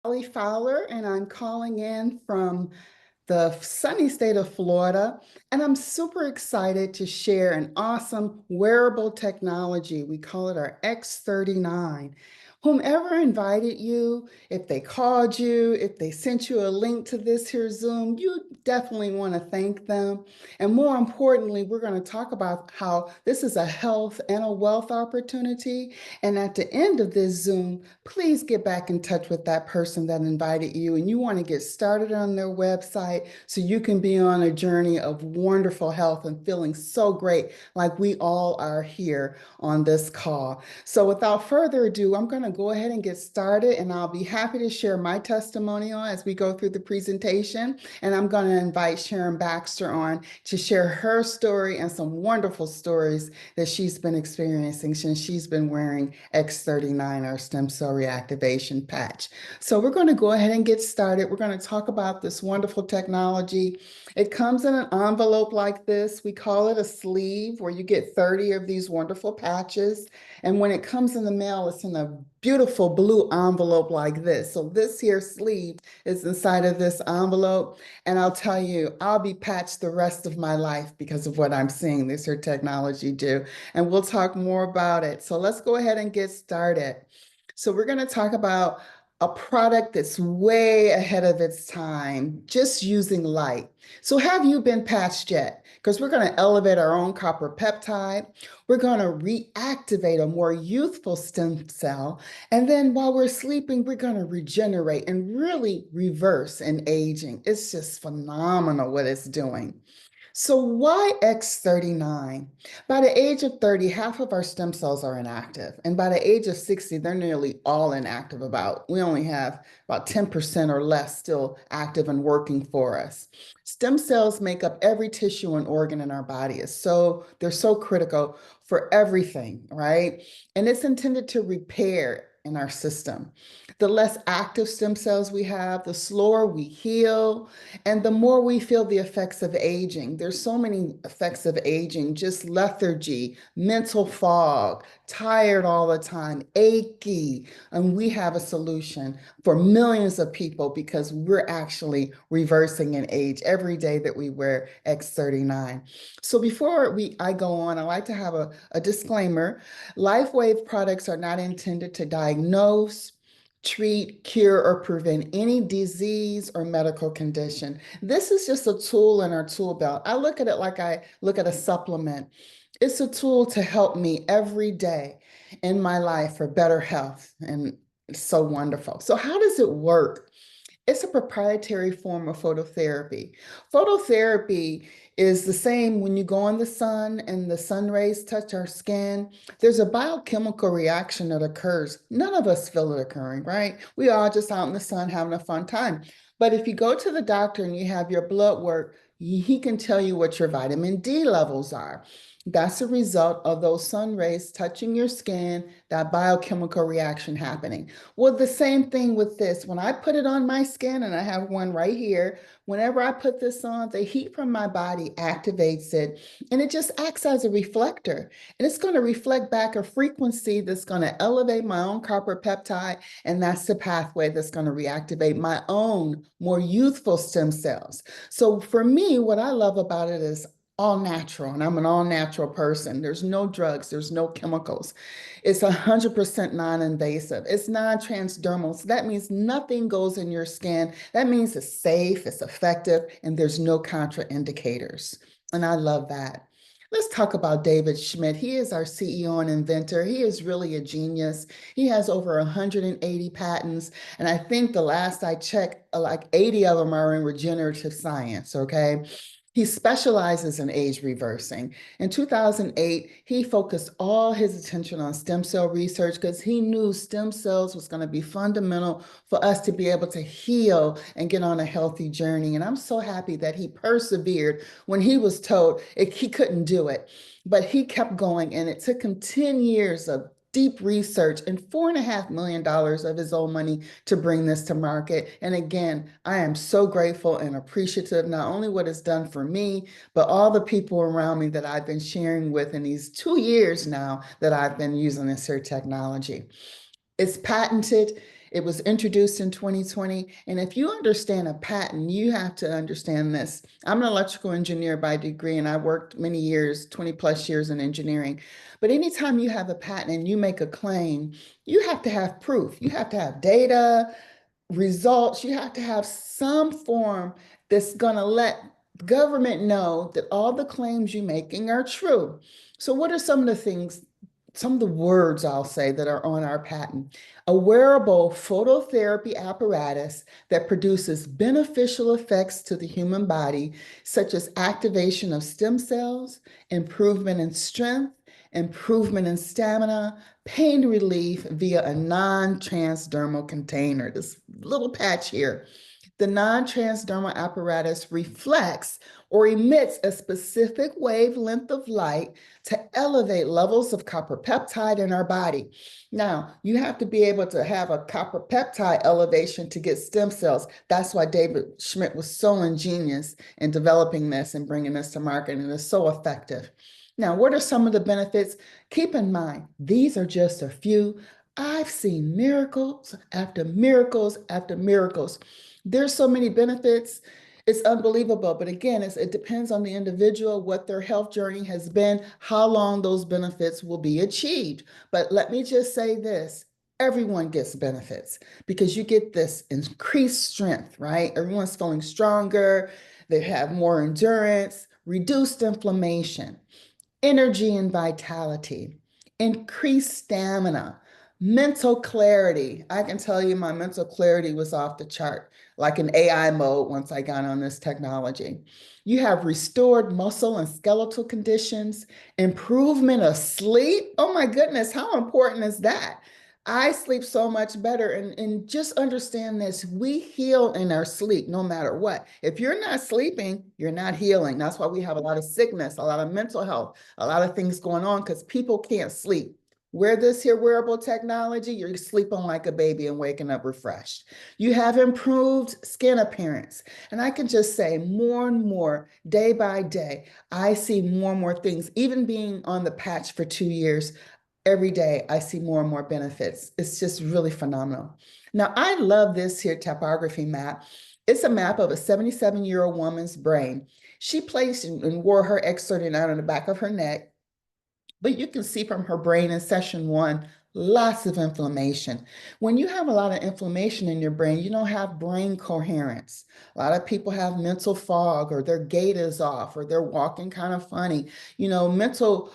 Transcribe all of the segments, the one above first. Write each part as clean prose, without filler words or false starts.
Fowler, and I'm calling in from the sunny state of Florida, and I'm super excited to share an awesome wearable technology. We call it our X39. Whomever invited you, if they called you, if they sent you a link to this here Zoom, you definitely want to thank them. And more importantly, we're going to talk about how this is a health and a wealth opportunity. And at the end of this Zoom, please get back in touch with that person that invited you. And you want to get started on their website so you can be on a journey of wonderful health and feeling so great like we all are here on this call. So without further ado, I'm going to go ahead and get started, and I'll be happy to share my testimonial as we go through the presentation. And I'm going to invite Sharon Baxter on to share her story and some wonderful stories that she's been experiencing since she's been wearing X39, our stem cell reactivation patch. So we're going to go ahead and get started. We're going to talk about this wonderful technology. It comes in an envelope like this. We call it a sleeve, where you get 30 of these wonderful patches. And when it comes in the mail, it's in a beautiful blue envelope like this. So this here sleeve is inside of this envelope. And I'll tell you, I'll be patched the rest of my life because of what I'm seeing this here technology do. And we'll talk more about it. So let's go ahead and get started. So we're going to talk about a product that's way ahead of its time, just using light. So have you been patched yet? Because we're going to elevate our own copper peptide. We're going to reactivate a more youthful stem cell. And then while we're sleeping, we're going to regenerate and really reverse an aging. It's just phenomenal what it's doing. So why X39? By the age of 30, half of our stem cells are inactive. And by the age of 60, they're nearly all inactive we only have about 10% or less still active and working for us. Stem cells make up every tissue and organ in our body. They're so critical for everything, right? And it's intended to repair in our system. The less active stem cells we have, the slower we heal, and the more we feel the effects of aging. There's so many effects of aging, just lethargy, mental fog, tired all the time, achy. And we have a solution for millions of people because we're actually reversing an age every day that we wear X39. So before I go on, I like to have a disclaimer. LifeWave products are not intended to diagnose, treat, cure, or prevent any disease or medical condition. This is just a tool in our tool belt. I look at it like I look at a supplement. It's a tool to help me every day in my life for better health, and it's so wonderful. So how does it work? It's a proprietary form of phototherapy. Phototherapy is the same when you go in the sun and the sun rays touch our skin. There's a biochemical reaction that occurs. None of us feel it occurring, right? We all just out in the sun having a fun time. But if you go to the doctor and you have your blood work, he can tell you what your vitamin D levels are. That's a result of those sun rays touching your skin, that biochemical reaction happening. Well, the same thing with this. When I put it on my skin, and I have one right here, whenever I put this on, the heat from my body activates it, and it just acts as a reflector. And it's going to reflect back a frequency that's going to elevate my own copper peptide, and that's the pathway that's going to reactivate my own more youthful stem cells. So for me, what I love about it is all natural, and I'm an all natural person. There's no drugs, there's no chemicals. It's 100% non-invasive. It's non-transdermal. So that means nothing goes in your skin. That means it's safe, it's effective, and there's no contraindicators. And I love that. Let's talk about David Schmidt. He is our CEO and inventor. He is really a genius. He has over 180 patents. And I think the last I checked, like 80 of them are in regenerative science, okay? He specializes in age reversing. In 2008, he focused all his attention on stem cell research because he knew stem cells was going to be fundamental for us to be able to heal and get on a healthy journey. And I'm so happy that he persevered when he was told he couldn't do it. But he kept going, and it took him 10 years of deep research and $4.5 million of his own money to bring this to market. And again, I am so grateful and appreciative, not only what it's done for me, but all the people around me that I've been sharing with in these 2 years now that I've been using this here technology. It's patented. It was introduced in 2020. And if you understand a patent, you have to understand this. I'm an electrical engineer by degree, and I worked many years, 20 plus years in engineering. But anytime you have a patent and you make a claim, you have to have proof. You have to have data, results. You have to have some form that's going to let government know that all the claims you're making are true. So what are some of the things, some of the words I'll say that are on our patent? A wearable phototherapy apparatus that produces beneficial effects to the human body, such as activation of stem cells, improvement in strength, improvement in stamina, pain relief via a non-transdermal container, this little patch here. The non-transdermal apparatus reflects or emits a specific wavelength of light to elevate levels of copper peptide in our body. Now, you have to be able to have a copper peptide elevation to get stem cells. That's why David Schmidt was so ingenious in developing this and bringing this to market, and it's so effective. Now, what are some of the benefits? Keep in mind, these are just a few. I've seen miracles after miracles after miracles. There's so many benefits. It's unbelievable. But again, it depends on the individual, what their health journey has been, how long those benefits will be achieved. But let me just say this. Everyone gets benefits because you get this increased strength, right? Everyone's feeling stronger. They have more endurance, reduced inflammation, energy and vitality, increased stamina, mental clarity. I can tell you my mental clarity was off the chart, like in AI mode once I got on this technology. You have restored muscle and skeletal conditions, improvement of sleep. Oh my goodness, how important is that? I sleep so much better. And just understand this, we heal in our sleep no matter what. If you're not sleeping, you're not healing. That's why we have a lot of sickness, a lot of mental health, a lot of things going on because people can't sleep. Wear this here wearable technology, you're sleeping like a baby and waking up refreshed. You have improved skin appearance. And I can just say more and more, day by day, I see more and more things. Even being on the patch for 2 years, every day I see more and more benefits. It's just really phenomenal. Now, I love this here topography map. It's a map of a 77-year-old woman's brain. She placed and wore her X39 on the back of her neck. But you can see from her brain in session 1, lots of inflammation. When you have a lot of inflammation in your brain, you don't have brain coherence. A lot of people have mental fog, or their gait is off, or they're walking kind of funny. You know, mental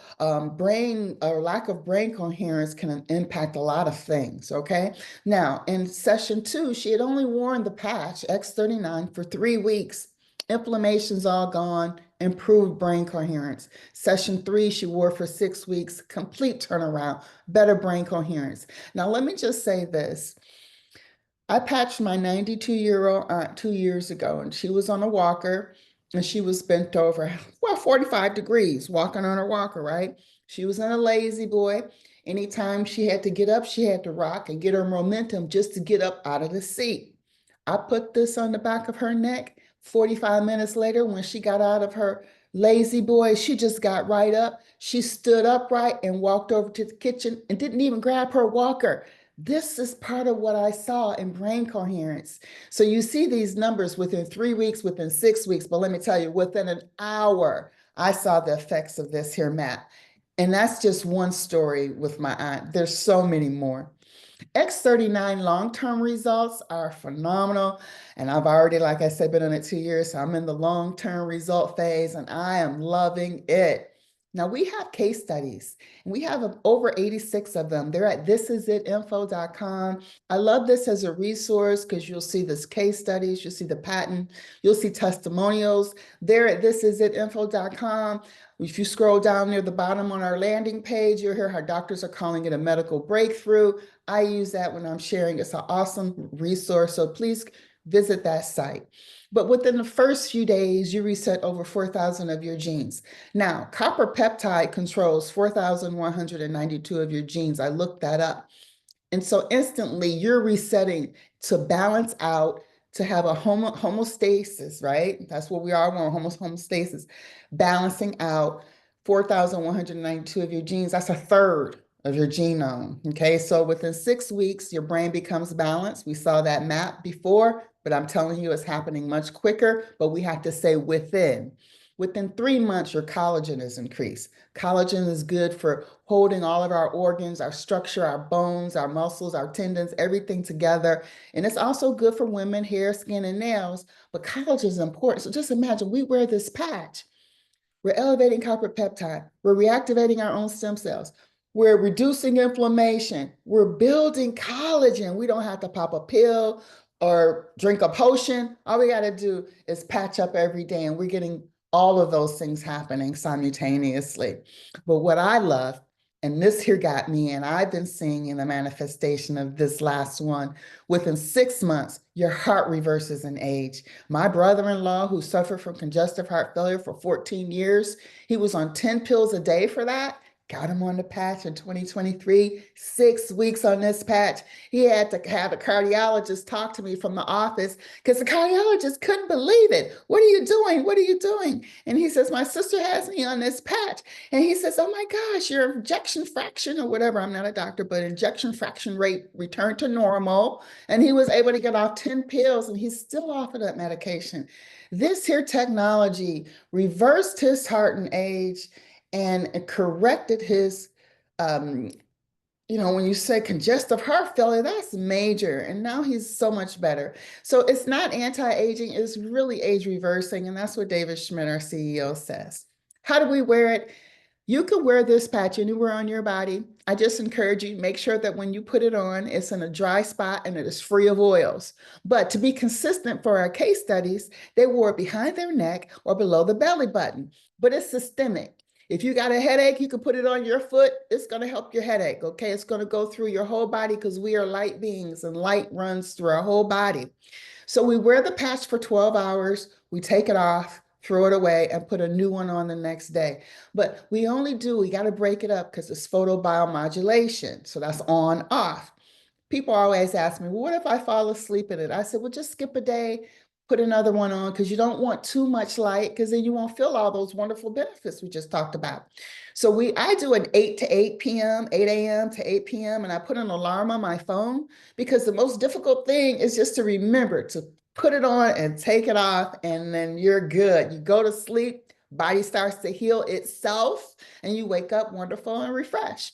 brain or lack of brain coherence can impact a lot of things, okay? Now, in session 2, she had only worn the patch X39 for 3 weeks. Inflammation's all gone, improved brain coherence. Session 3, she wore for 6 weeks, complete turnaround, better brain coherence. Now, let me just say this. I patched my 92-year-old aunt 2 years ago, and she was on a walker, and she was bent over, well, 45 degrees, walking on her walker, right? She was in a lazy boy. Anytime she had to get up, she had to rock and get her momentum just to get up out of the seat. I put this on the back of her neck. 45 minutes later, when she got out of her lazy boy, she just got right up. She stood upright and walked over to the kitchen and didn't even grab her walker. This is part of what I saw in brain coherence. So you see these numbers within 3 weeks, within 6 weeks, but let me tell you, within an hour, I saw the effects of this here map. And that's just one story with my aunt. There's so many more. X39 long-term results are phenomenal. And I've already, like I said, been on it 2 years. So I'm in the long-term result phase and I am loving it. Now we have case studies and we have over 86 of them. They're at thisisitinfo.com. I love this as a resource because you'll see this case studies, you'll see the patent, you'll see testimonials. They're at thisisitinfo.com. If you scroll down near the bottom on our landing page, you'll hear how doctors are calling it a medical breakthrough. I use that when I'm sharing. It's an awesome resource, so please visit that site. But within the first few days, you reset over 4,000 of your genes. Now, copper peptide controls 4,192 of your genes. I looked that up. And so instantly, you're resetting to balance out, to have a homeostasis, right? That's what we are, we're homeostasis, balancing out 4,192 of your genes. That's a third of your genome. Okay, so within 6 weeks, your brain becomes balanced. We saw that map before, but I'm telling you it's happening much quicker, but we have to say within. Within 3 months, your collagen is increased. Collagen is good for holding all of our organs, our structure, our bones, our muscles, our tendons, everything together. And it's also good for women, hair, skin, and nails, but collagen is important. So just imagine we wear this patch. We're elevating copper peptide. We're reactivating our own stem cells. We're reducing inflammation. We're building collagen. We don't have to pop a pill or drink a potion. All we got to do is patch up every day, and we're getting all of those things happening simultaneously. But what I love, and this here got me, and I've been seeing in the manifestation of this last one, within 6 months, your heart reverses in age. My brother-in-law, who suffered from congestive heart failure for 14 years, he was on 10 pills a day for that. Got him on the patch in 2023, 6 weeks on this patch. He had to have a cardiologist talk to me from the office because the cardiologist couldn't believe it. What are you doing? What are you doing? And he says, my sister has me on this patch. And he says, oh my gosh, your injection fraction or whatever, I'm not a doctor, but injection fraction rate returned to normal. And he was able to get off 10 pills, and he's still off of that medication. This here technology reversed his heart and age and corrected his, when you say congestive heart failure, that's major. And now he's so much better. So it's not anti-aging, it's really age reversing. And that's what David Schmidt, our CEO, says. How do we wear it? You can wear this patch anywhere on your body. I just encourage you, make sure that when you put it on, it's in a dry spot and it is free of oils. But to be consistent for our case studies, they wore it behind their neck or below the belly button. But it's systemic. If you got a headache, you can put it on your foot. It's going to help your headache, okay? It's going to go through your whole body because we are light beings and light runs through our whole body. So we wear the patch for 12 hours. We take it off, throw it away, and put a new one on the next day. But we got to break it up because it's photobiomodulation. So that's on, off. People always ask me, well, what if I fall asleep in it? I said, well, just skip a day, put another one on because you don't want too much light because then you won't feel all those wonderful benefits we just talked about. So I do an 8 to 8 p.m., 8 a.m. to 8 p.m., and I put an alarm on my phone because the most difficult thing is just to remember to put it on and take it off, and then you're good. You go to sleep, body starts to heal itself, and you wake up wonderful and refreshed.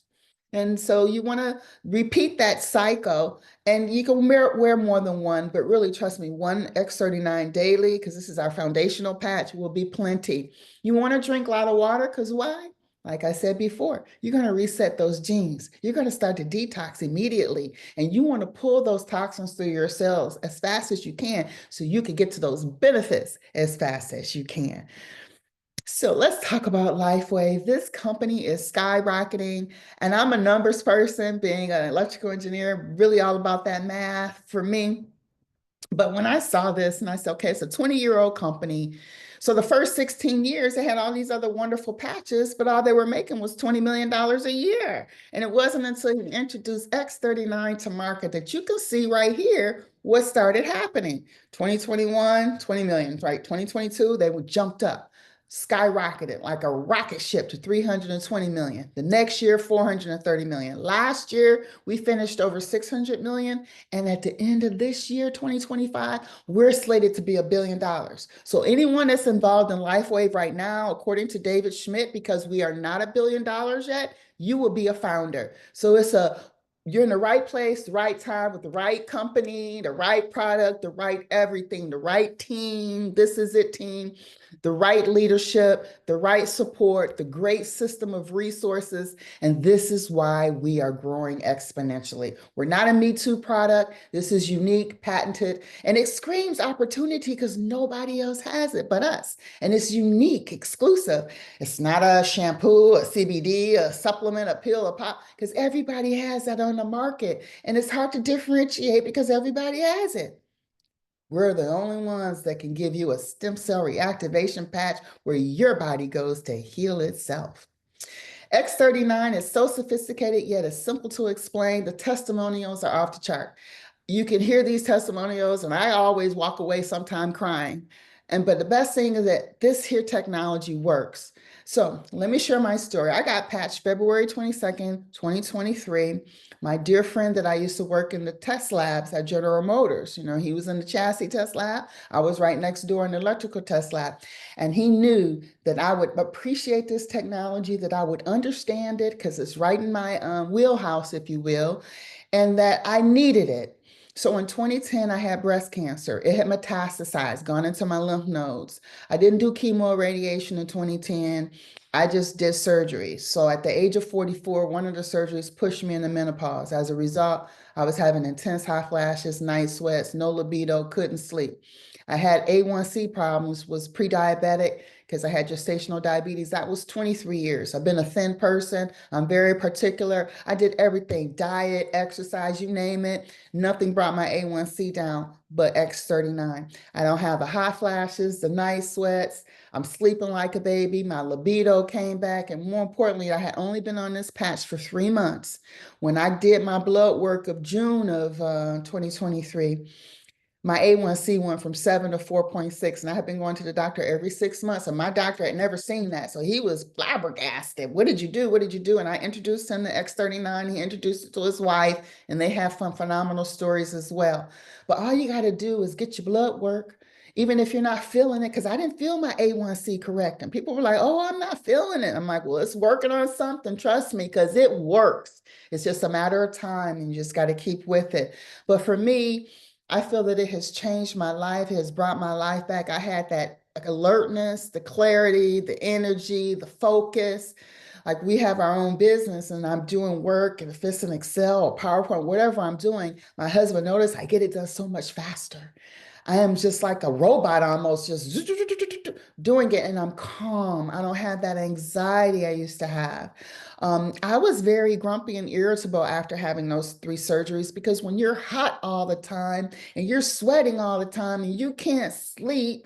And so you want to repeat that cycle, and you can wear more than one, but really trust me, one X39 daily, because this is our foundational patch, will be plenty. You want to drink a lot of water, because why? Like I said before, you're going to reset those genes. You're going to start to detox immediately, and you want to pull those toxins through your cells as fast as you can so you can get to those benefits as fast as you can. So let's talk about LifeWave. This company is skyrocketing, and I'm a numbers person, being an electrical engineer, really all about that math for me. But when I saw this and I said, okay, it's a 20-year-old company. So the first 16 years, they had all these other wonderful patches, but all they were making was $20 million a year. And it wasn't until you introduced X39 to market that you can see right here what started happening. 2021, 20 million, right? 2022, they were jumped up, skyrocketed like a rocket ship to 320 million. The next year, 430 million. Last year, we finished over 600 million. And at the end of this year, 2025, we're slated to be $1 billion. So anyone that's involved in LifeWave right now, according to David Schmidt, because we are not $1 billion yet, you will be a founder. So you're in the right place, the right time, with the right company, the right product, the right everything, the right team. This is it, team. The right leadership, the right support, the great system of resources. And this is why we are growing exponentially. We're not a Me Too product. This is unique, patented, and it screams opportunity because nobody else has it but us. And it's unique, exclusive. It's not a shampoo, a CBD, a supplement, a pill, a pop, because everybody has that on the market. And it's hard to differentiate because everybody has it. We're the only ones that can give you a stem cell reactivation patch where your body goes to heal itself. X39 is so sophisticated, yet it's simple to explain. The testimonials are off the chart. You can hear these testimonials, and I always walk away sometime crying. But the best thing is that this here technology works. So let me share my story. I got patched February 22nd, 2023. My dear friend that I used to work in the test labs at General Motors, he was in the chassis test lab. I was right next door in the electrical test lab. And he knew that I would appreciate this technology, that I would understand it because it's right in my wheelhouse, if you will, and that I needed it. So in 2010, I had breast cancer. It had metastasized, gone into my lymph nodes. I didn't do chemo radiation in 2010. I just did surgery. So at the age of 44, one of the surgeries pushed me into menopause. As a result, I was having intense hot flashes, night sweats, no libido, couldn't sleep. I had A1C problems, was pre-diabetic because I had gestational diabetes. That was 23 years. I've been a thin person. I'm very particular. I did everything, diet, exercise, you name it. Nothing brought my A1C down but X39. I don't have the hot flashes, the night sweats. I'm sleeping like a baby. My libido came back. And more importantly, I had only been on this patch for 3 months. When I did my blood work of June of 2023, my A1C went from 7 to 4.6, and I had been going to the doctor every 6 months, and my doctor had never seen that. So he was flabbergasted. What did you do? What did you do? And I introduced him to X39. He introduced it to his wife, and they have some phenomenal stories as well. But all you got to do is get your blood work, even if you're not feeling it, because I didn't feel my A1C correct. And people were like, oh, I'm not feeling it. I'm like, well, it's working on something. Trust me, because it works. It's just a matter of time, and you just got to keep with it. But for me, I feel that it has changed my life, it has brought my life back. I had that alertness, the clarity, the energy, the focus. Like we have our own business and I'm doing work, and if it's an Excel or PowerPoint, whatever I'm doing, my husband noticed I get it done so much faster. I am just like a robot almost, just doing it, and I'm calm. I don't have that anxiety I used to have. I was very grumpy and irritable after having those 3 surgeries because when you're hot all the time and you're sweating all the time and you can't sleep,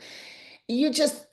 you're just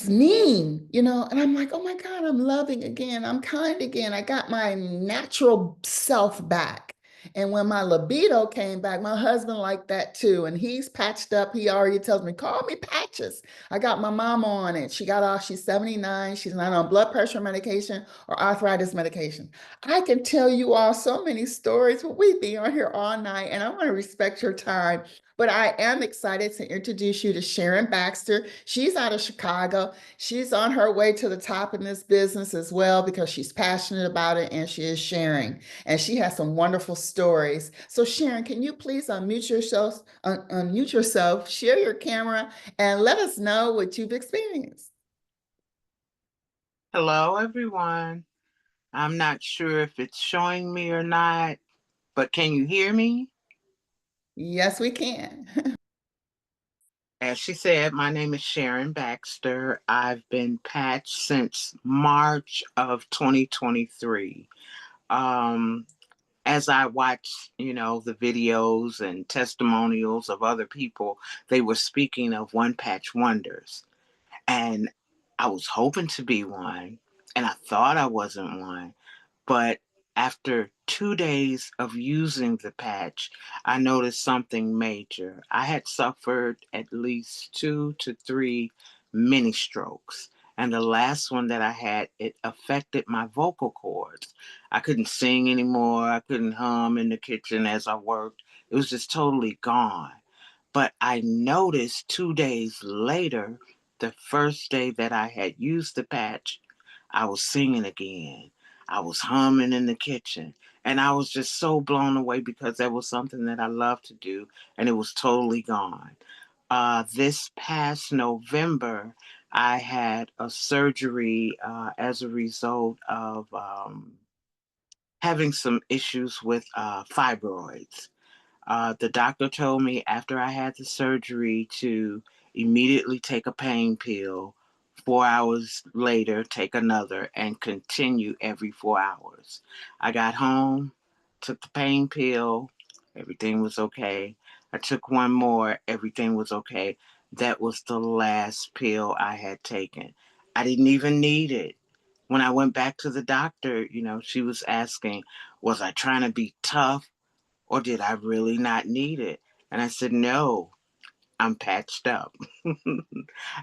mean, and I'm like, oh my God, I'm loving again, I'm kind again, I got my natural self back. And when my libido came back, my husband liked that too, and he's patched up. He already tells me, call me Patches. I got my mom on it. She got off, she's 79, she's not on blood pressure medication or arthritis medication. I can tell you all so many stories, but we'd be on here all night, and I want to respect your time. But I am excited to introduce you to Sharon Baxter. She's out of Chicago. She's on her way to the top in this business as well because she's passionate about it and she is sharing. And she has some wonderful stories. So Sharon, can you please unmute yourself, share your camera, and let us know what you've experienced? Hello, everyone. I'm not sure if it's showing me or not, but can you hear me? Yes, we can. As she said, my name is Sharon Baxter. I've been patched since March of 2023. Um, as I watched, the videos and testimonials of other people, they were speaking of one patch wonders. And I was hoping to be one, and I thought I wasn't one. But after 2 days of using the patch, I noticed something major. I had suffered at least 2 to 3 mini strokes. And the last one that I had, it affected my vocal cords. I couldn't sing anymore. I couldn't hum in the kitchen as I worked. It was just totally gone. But I noticed 2 days later, the first day that I had used the patch, I was singing again. I was humming in the kitchen. And I was just so blown away because that was something that I love to do, and it was totally gone. This past November, I had a surgery as a result of having some issues with fibroids. The doctor told me after I had the surgery to immediately take a pain pill. 4 hours later, take another, and continue every 4 hours. I got home, took the pain pill, everything was okay. I took one more, everything was okay. That was the last pill I had taken. I didn't even need it. When I went back to the doctor, she was asking, was I trying to be tough? Or did I really not need it? And I said, no, I'm patched up.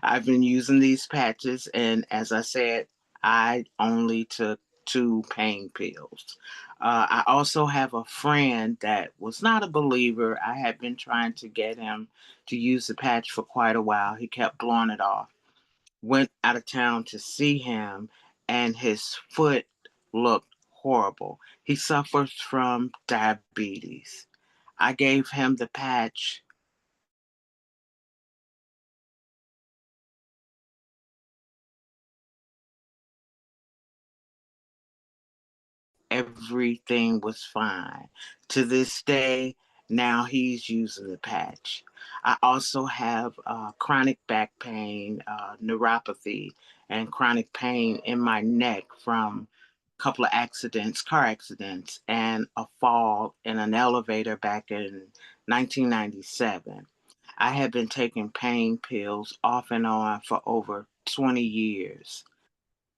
I've been using these patches, and as I said, I only took two pain pills. I also have a friend that was not a believer. I had been trying to get him to use the patch for quite a while. He kept blowing it off. Went out of town to see him, and his foot looked horrible. He suffers from diabetes. I gave him the patch. Everything was fine. To this day, now he's using the patch. I also have chronic back pain, neuropathy, and chronic pain in my neck from a couple of accidents, car accidents, and a fall in an elevator back in 1997. I have been taking pain pills off and on for over 20 years.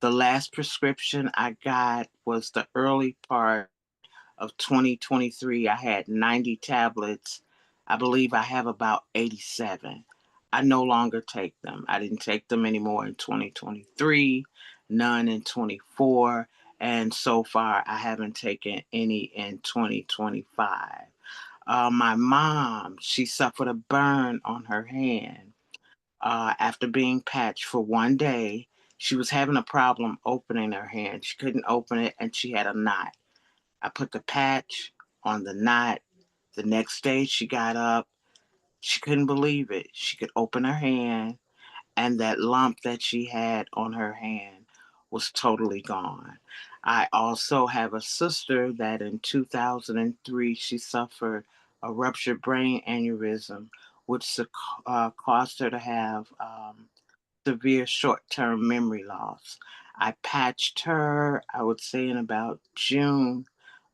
The last prescription I got was the early part of 2023. I had 90 tablets. I believe I have about 87. I no longer take them. I didn't take them anymore in 2023, none in 24, and so far I haven't taken any in 2025. My mom, she suffered a burn on her hand after being patched for one day. She was having a problem opening her hand. She couldn't open it and she had a knot. I put the patch on the knot. The next day she got up. She couldn't believe it. She could open her hand, and that lump that she had on her hand was totally gone. I also have a sister that in 2003 she suffered a ruptured brain aneurysm, which caused her to have severe short term memory loss. I patched her, I would say, in about June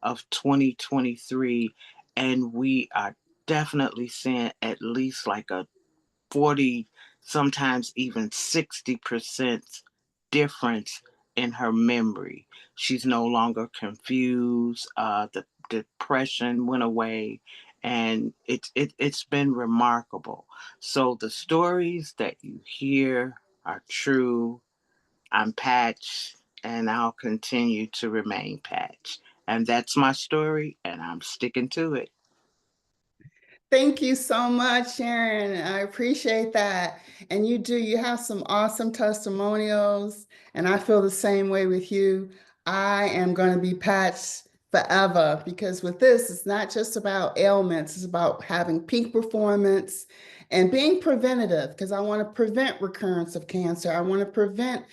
of 2023, and we are definitely seeing at least like a 40, sometimes even 60% difference in her memory. She's no longer confused. The depression went away, and it's been remarkable. So the stories that you hear are true. I'm patched, and I'll continue to remain patched. And that's my story, and I'm sticking to it. Thank you so much, Sharon. I appreciate that. And you have some awesome testimonials, and I feel the same way with you. I am going to be patched forever because with this, it's not just about ailments, it's about having peak performance and being preventative because I want to prevent recurrence of cancer. I want to prevent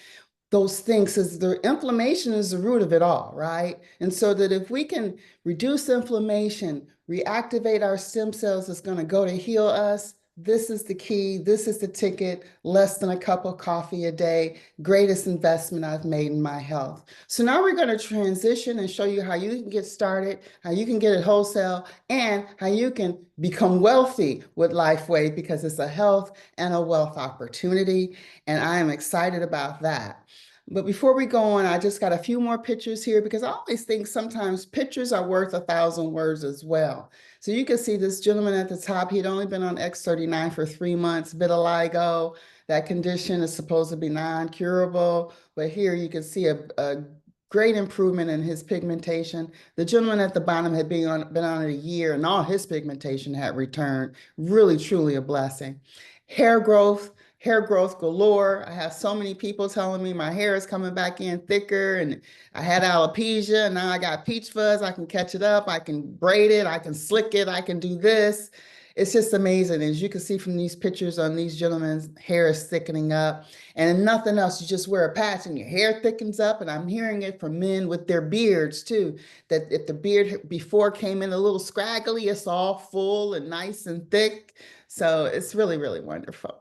those things because the inflammation is the root of it all, right? And so that if we can reduce inflammation, reactivate our stem cells, it's going to go to heal us. This is the key. This is the ticket. Less than a cup of coffee a day. Greatest investment I've made in my health. So now we're going to transition and show you how you can get started, how you can get it wholesale, and how you can become wealthy with LifeWay because it's a health and a wealth opportunity. And I am excited about that. But before we go on, I just got a few more pictures here because I always think sometimes pictures are worth 1,000 words as well. So you can see this gentleman at the top. He'd only been on X39 for 3 months, vitiligo. That condition is supposed to be non-curable, but here you can see a great improvement in his pigmentation. The gentleman at the bottom had been on it a year and all his pigmentation had returned. Really, truly a blessing. Hair growth, hair growth galore. I have so many people telling me my hair is coming back in thicker and I had alopecia and now I got peach fuzz. I can catch it up. I can braid it. I can slick it. I can do this. It's just amazing. As you can see from these pictures on these gentlemen's hair is thickening up and nothing else. You just wear a patch and your hair thickens up. And I'm hearing it from men with their beards too, that if the beard before came in a little scraggly, it's all full and nice and thick. So it's really, really wonderful.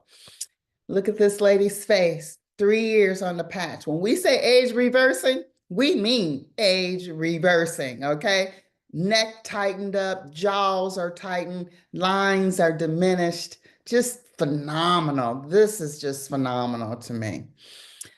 Look at this lady's face, 3 years on the patch. When we say age reversing, we mean age reversing, okay? Neck tightened up, jaws are tightened, lines are diminished. Just phenomenal. This is just phenomenal to me.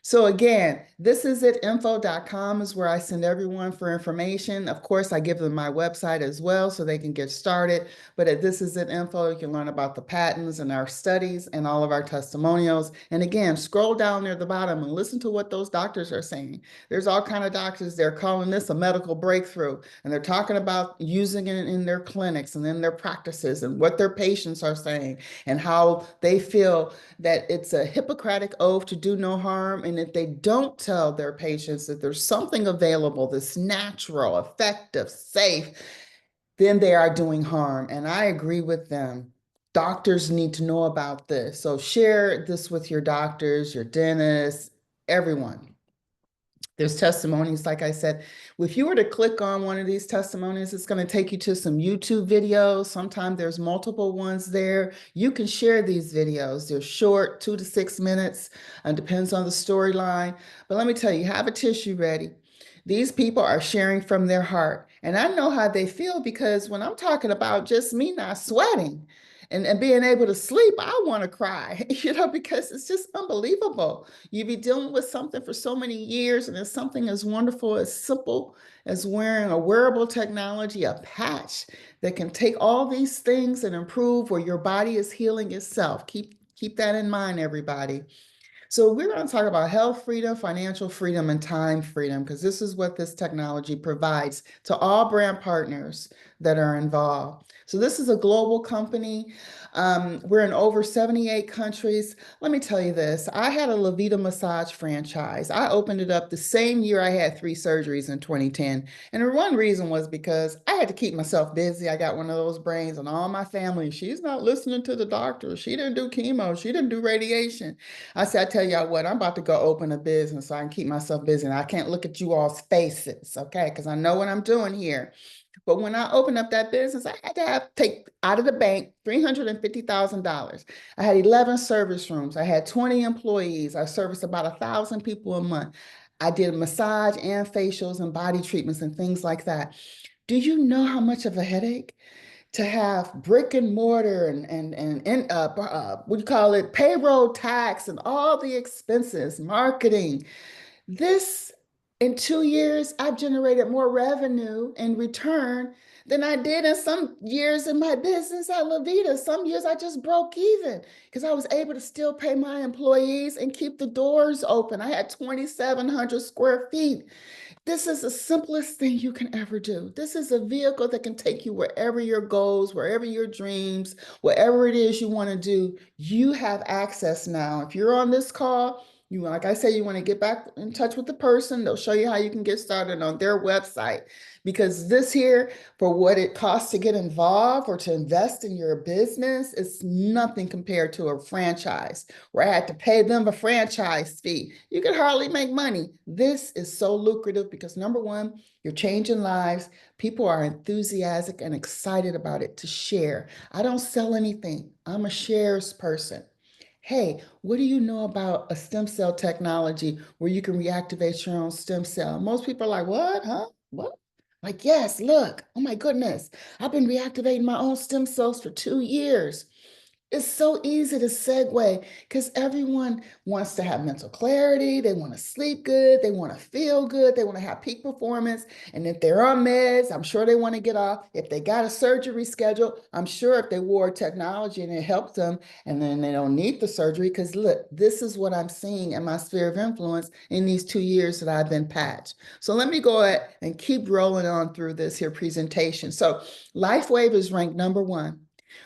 So again, thisisItInfo.com is where I send everyone for information. Of course, I give them my website as well so they can get started. But at This Is It Info, you can learn about the patents and our studies and all of our testimonials. And again, scroll down near the bottom and listen to what those doctors are saying. There's all kind of doctors, they're calling this a medical breakthrough, and they're talking about using it in their clinics and in their practices and what their patients are saying and how they feel that it's a Hippocratic oath to do no harm. And if they don't tell their patients that there's something available that's natural, effective, safe, then they are doing harm. And I agree with them. Doctors need to know about this. So share this with your doctors, your dentists, everyone. There's testimonies, like I said. If you were to click on one of these testimonies, it's going to take you to some YouTube videos. Sometimes there's multiple ones there. You can share these videos. They're short, 2 to 6 minutes, and depends on the storyline. But let me tell you, have a tissue ready. These people are sharing from their heart. And I know how they feel because when I'm talking about just me not sweating and being able to sleep, I want to cry, because it's just unbelievable. You be dealing with something for so many years, and it's something as wonderful, as simple as wearing a wearable technology, a patch that can take all these things and improve where your body is healing itself. Keep that in mind, everybody. So we're going to talk about health freedom, financial freedom, and time freedom, because this is what this technology provides to all brand partners that are involved. So this is a global company. We're in over 78 countries. Let me tell you this. I had a La Vida massage franchise. I opened it up the same year I had 3 surgeries in 2010. And one reason was because I had to keep myself busy. I got one of those brains, and all my family, she's not listening to the doctor. She didn't do chemo. She didn't do radiation. I said, I tell y'all what, I'm about to go open a business so I can keep myself busy. And I can't look at you all's faces, okay? Because I know what I'm doing here. But when I opened up that business, I had to take out of the bank $350,000. I had 11 service rooms. I had 20 employees. I serviced about 1,000 people a month. I did massage and facials and body treatments and things like that. Do you know how much of a headache to have brick and mortar and what do you call it, payroll tax and all the expenses, marketing? This, in 2 years, I've generated more revenue in return than I did in some years in my business at La Vida. Some years I just broke even because I was able to still pay my employees and keep the doors open. I had 2,700 square feet. This is the simplest thing you can ever do. This is a vehicle that can take you wherever your goals, wherever your dreams, whatever it is you want to do. You have access now. If you're on this call, you, like I said, you want to get back in touch with the person. They'll show you how you can get started on their website. Because this here, for what it costs to get involved or to invest in your business, is nothing compared to a franchise where I had to pay them a franchise fee. You could hardly make money. This is so lucrative because number one, you're changing lives. People are enthusiastic and excited about it to share. I don't sell anything. I'm a shares person. Hey, what do you know about a stem cell technology where you can reactivate your own stem cell? Most people are like, what? Huh? What? Like, yes, look, oh my goodness, I've been reactivating my own stem cells for 2 years. It's so easy to segue because everyone wants to have mental clarity. They want to sleep good. They want to feel good. They want to have peak performance. And if they're on meds, I'm sure they want to get off. If they got a surgery schedule, I'm sure if they wore technology and it helped them, and then they don't need the surgery. Because look, this is what I'm seeing in my sphere of influence in these 2 years that I've been patched. So let me go ahead and keep rolling on through this here presentation. So LifeWave is ranked #1.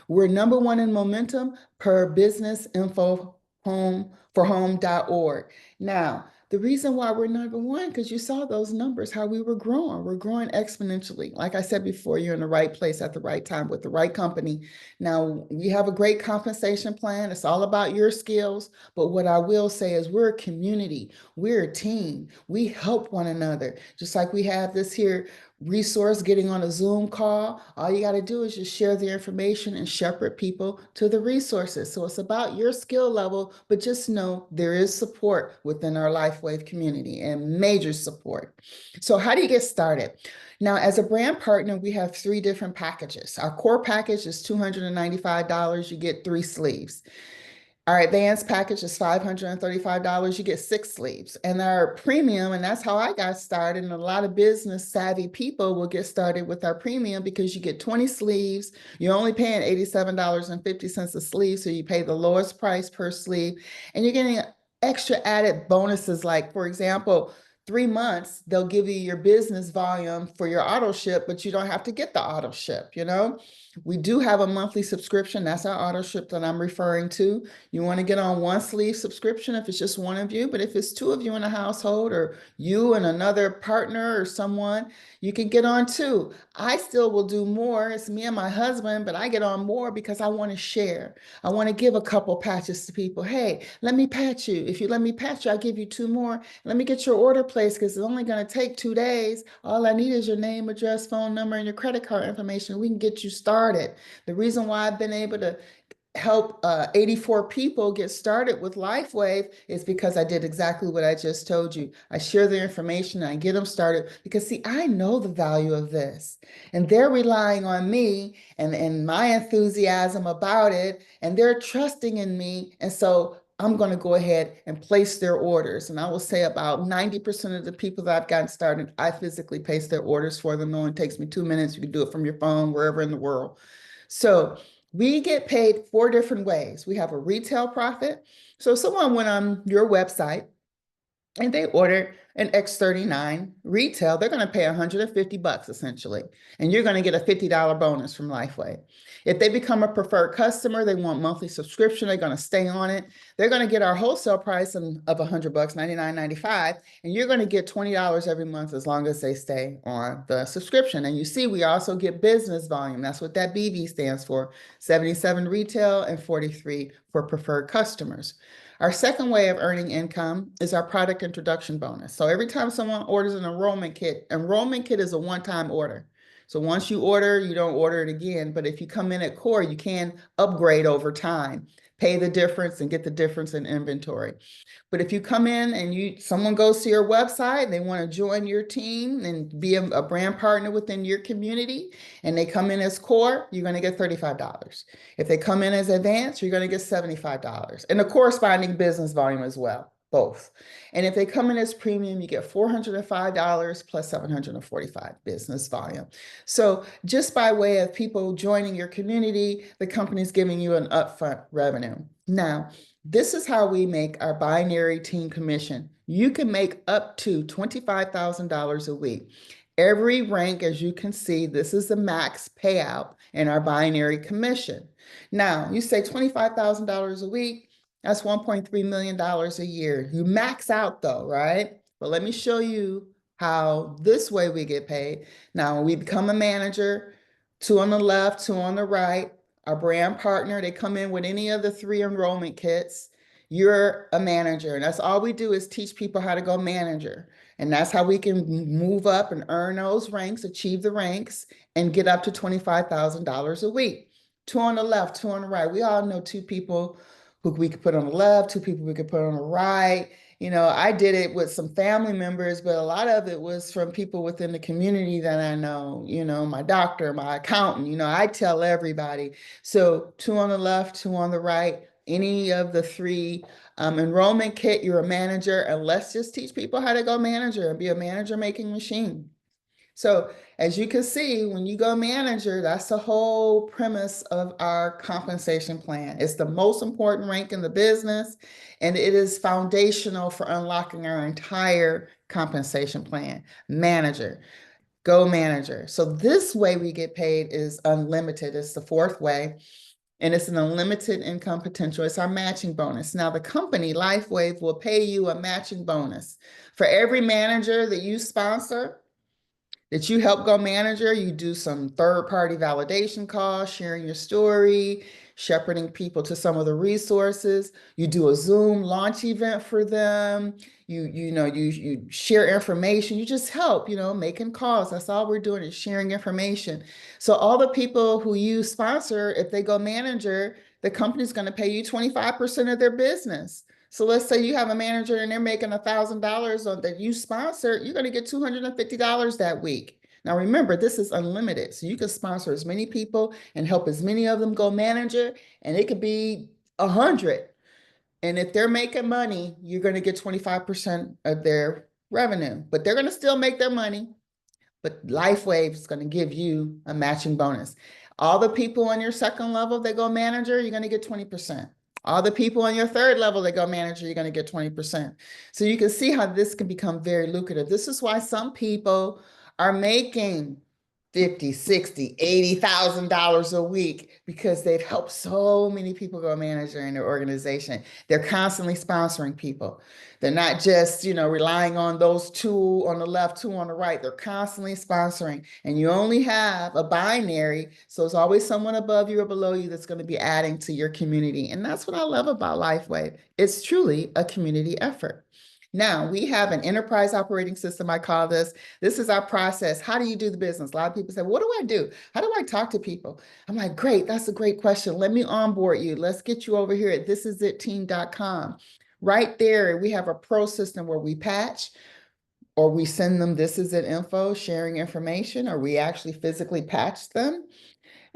We're #1 in momentum per business info home for home.org. Now, the reason why we're #1, because you saw those numbers, how we were growing. We're growing exponentially. Like I said before, you're in the right place at the right time with the right company. Now, we have a great compensation plan. It's all about your skills. But what I will say is we're a community. We're a team. We help one another. Just like we have this here resource getting on a Zoom call, all you got to do is just share the information and shepherd people to the resources. So it's about your skill level, but just know there is support within our LifeWave community and major support. So how do you get started? Now, as a brand partner, we have 3 different packages. Our core package is $295. You get 3 sleeves. Our advanced package is $535. You get 6 sleeves. And our premium, and that's how I got started. And a lot of business savvy people will get started with our premium because you get 20 sleeves. You're only paying $87.50 a sleeve. So you pay the lowest price per sleeve. And you're getting extra added bonuses. Like, for example, 3 months, they'll give you your business volume for your auto ship, but you don't have to get the auto ship, you know? We do have a monthly subscription. That's our auto ship that I'm referring to. You want to get on one sleeve subscription if it's just one of you, but if it's two of you in a household or you and another partner or someone, you can get on two. I still will do more. It's me and my husband, but I get on more because I want to share. I want to give a couple patches to people. Hey, let me patch you. If you let me patch you, I'll give you two more. Let me get your order placed because it's only going to take 2 days. All I need is your name, address, phone number, and your credit card information. We can get you started. The reason why I've been able to help 84 people get started with LifeWave is because I did exactly what I just told you. I share the information and I get them started because see, I know the value of this and they're relying on me and my enthusiasm about it and they're trusting in me. And so I'm going to go ahead and place their orders. And I will say about 90% of the people that I've gotten started, I physically place their orders for them. It only takes me 2 minutes. You can do it from your phone, wherever in the world. So we get paid 4 different ways. We have a retail profit. So someone went on your website and they ordered an X39 retail, they're going to pay 150 bucks essentially. And you're going to get a $50 bonus from Lifeway. If they become a preferred customer, they want monthly subscription, they're going to stay on it. They're going to get our wholesale price of 100 bucks, 99.95, and you're going to get $20 every month as long as they stay on the subscription. And you see, we also get business volume. That's what that BV stands for, 77 retail and 43 for preferred customers. Our second way of earning income is our product introduction bonus. So every time someone orders an enrollment kit is a one-time order. So once you order, you don't order it again. But if you come in at core, you can upgrade over time, pay the difference and get the difference in inventory. But if you come in and someone goes to your website, they want to join your team and be a brand partner within your community, and they come in as core, you're going to get $35. If they come in as advanced, you're going to get $75 and the corresponding business volume as well, both. And if they come in as premium, you get $405 plus 745 business volume. So just by way of people joining your community, the company's giving you an upfront revenue. Now, this is how we make our binary team commission. You can make up to $25,000 a week. Every rank, as you can see, this is the max payout in our binary commission. Now, you say $25,000 a week, that's $1.3 million a year. You max out though, right? But let me show you how this way we get paid. Now, when we become a manager, two on the left, two on the right, our brand partner, they come in with any of the 3 enrollment kits. You're a manager, and that's all we do is teach people how to go manager. And that's how we can move up and earn those ranks, achieve the ranks, and get up to $25,000 a week. Two on the left, two on the right. We all know 2 people who we could put on the left, 2 people we could put on the right. You know, I did it with some family members, but a lot of it was from people within the community that I know, you know, my doctor, my accountant, you know, I tell everybody. So 2 on the left, 2 on the right, any of the 3 enrollment kit, you're a manager, and let's just teach people how to go manager and be a manager making machine. So as you can see, when you go manager, that's the whole premise of our compensation plan. It's the most important rank in the business, and it is foundational for unlocking our entire compensation plan. Manager, go manager. So this way we get paid is unlimited. It's the 4th way. And it's an unlimited income potential. It's our matching bonus. Now, the company, LifeWave, will pay you a matching bonus. For every manager that you sponsor, that you help go manager, you do some third-party validation calls, sharing your story, shepherding people to some of the resources. You do a Zoom launch event for them. You share information. You just help, you know, making calls. That's all we're doing is sharing information. So all the people who you sponsor, if they go manager, the company's going to pay you 25% of their business. So let's say you have a manager and they're making $1,000 on that you sponsor, you're going to get $250 that week. Now remember, this is unlimited. So you can sponsor as many people and help as many of them go manager, and it could be 100. And if they're making money, you're going to get 25% of their revenue, but they're going to still make their money. But LifeWave is going to give you a matching bonus. All the people on your second level that go manager, you're going to get 20%. All the people on your third level that go manager, you're going to get 20%. So you can see how this can become very lucrative. This is why some people are making 50, 60, $80,000 a week because they've helped so many people go manager in their organization. They're constantly sponsoring people. They're not just, relying on those two on the left, two on the right. They're constantly sponsoring, and you only have a binary. So it's always someone above you or below you that's going to be adding to your community. And that's what I love about LifeWave. It's truly a community effort. Now, we have an enterprise operating system, I call this. This is our process. How do you do the business? A lot of people say, what do I do? How do I talk to people? I'm like, great, that's a great question. Let me onboard you. Let's get you over here at thisisitteam.com. Right there, we have a pro system where we patch, or we send them this is it info, sharing information, or we actually physically patch them.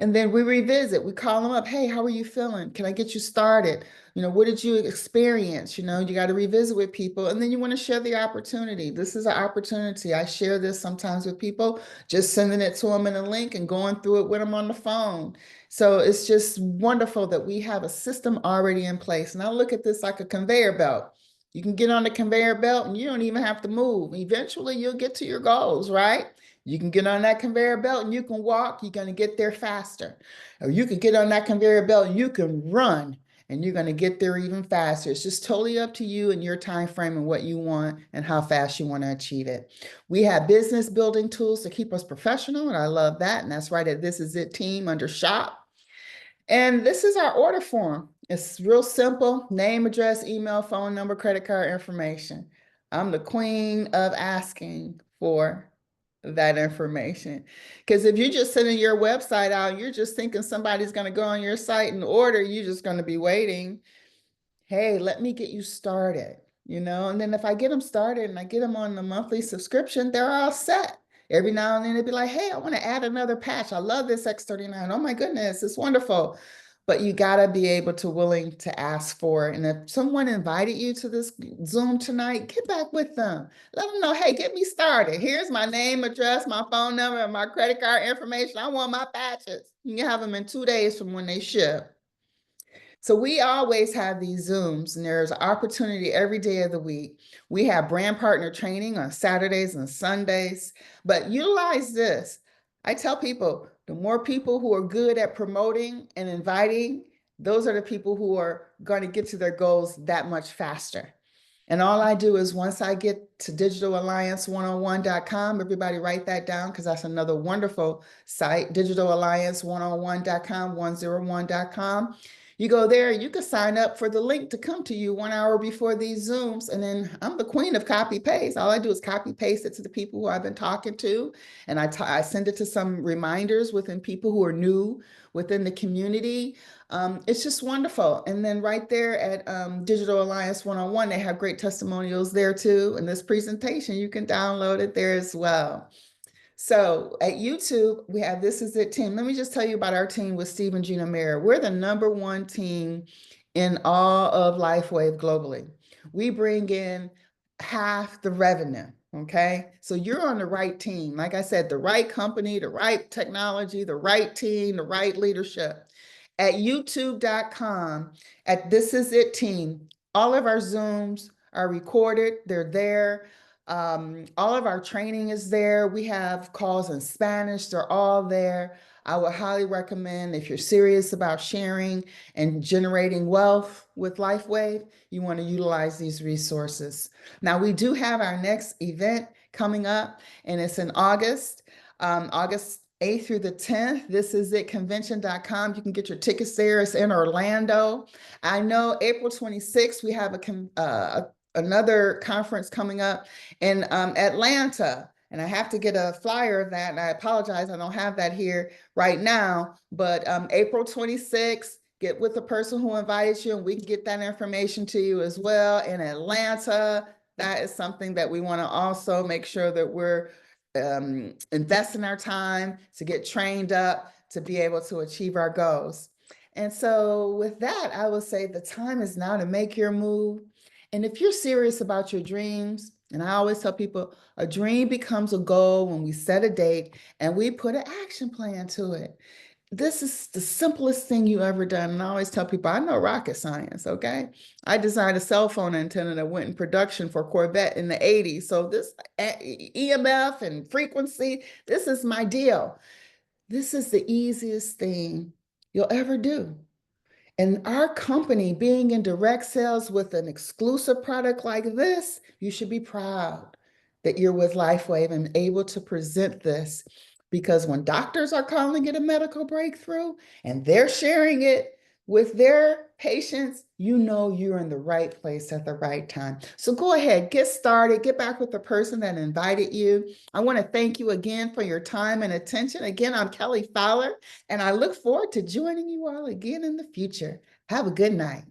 And then we revisit, we call them up. Hey, how are you feeling? Can I get you started? What did you experience? You got to revisit with people, and then you want to share the opportunity. This is an opportunity. I share this sometimes with people, just sending it to them in a link and going through it with them on the phone. So it's just wonderful that we have a system already in place. And I look at this like a conveyor belt. You can get on the conveyor belt and you don't even have to move. Eventually you'll get to your goals, right? You can get on that conveyor belt and you can walk, you're going to get there faster. Or you can get on that conveyor belt and you can run and you're going to get there even faster. It's just totally up to you and your time frame and what you want and how fast you want to achieve it. We have business building tools to keep us professional, and I love that. And that's right at This Is It Team under shop. And this is our order form. It's real simple: name, address, email, phone number, credit card information. I'm the queen of asking for that information. Because if you're just sending your website out, you're just thinking somebody's going to go on your site and order, you're just going to be waiting. Hey, let me get you started, and then if I get them started and I get them on the monthly subscription, they're all set. Every now and then they'd be like, hey, I want to add another patch. I love this X39. Oh my goodness, it's wonderful. But you got to be able to willing to ask for it. And if someone invited you to this Zoom tonight, get back with them. Let them know, hey, get me started. Here's my name, address, my phone number, and my credit card information. I want my patches. You can have them in 2 days from when they ship. So we always have these Zooms, and there's an opportunity every day of the week. We have brand partner training on Saturdays and Sundays, but utilize this. I tell people, the more people who are good at promoting and inviting, those are the people who are going to get to their goals that much faster. And all I do is once I get to digitalalliance101.com, everybody write that down because that's another wonderful site, digitalalliance101.com, 101.com. You go there, you can sign up for the link to come to you 1 hour before these Zooms. And then I'm the queen of copy paste. All I do is copy paste it to the people who I've been talking to. And I send it to some reminders within people who are new within the community. It's just wonderful. And then right there at Digital Alliance 101, they have great testimonials there too. And this presentation, you can download it there as well. So at YouTube, we have This Is It Team. Let me just tell you about our team with Steve and Gina Mayer. We're the #1 team in all of LifeWave globally. We bring in half the revenue, okay? So you're on the right team. Like I said, the right company, the right technology, the right team, the right leadership. At youtube.com, at This Is It Team, all of our Zooms are recorded. They're there. All of our training is there. We have calls in Spanish. They're all there. I would highly recommend, if you're serious about sharing and generating wealth with LifeWave, you want to utilize these resources. Now, we do have our next event coming up, and it's in August, August 8th through the 10th. This is it, convention.com. You can get your tickets there. It's in Orlando. I know April 26th, we have another conference coming up in Atlanta. And I have to get a flyer of that. And I apologize, I don't have that here right now. But April 26th, get with the person who invited you and we can get that information to you as well. In Atlanta, that is something that we want to also make sure that we're investing our time to get trained up to be able to achieve our goals. And so with that, I will say the time is now to make your move. And if you're serious about your dreams, and I always tell people a dream becomes a goal when we set a date and we put an action plan to it. This is the simplest thing you ever done. And I always tell people, I know rocket science, okay? I designed a cell phone antenna that went in production for Corvette in the 80s. So this EMF and frequency, this is my deal. This is the easiest thing you'll ever do. And our company being in direct sales with an exclusive product like this, you should be proud that you're with LifeWave and able to present this. Because when doctors are calling it a medical breakthrough and they're sharing it with their patients, you know you're in the right place at the right time. So go ahead, get started, get back with the person that invited you. I want to thank you again for your time and attention. Again, I'm Kelly Fowler, and I look forward to joining you all again in the future. Have a good night.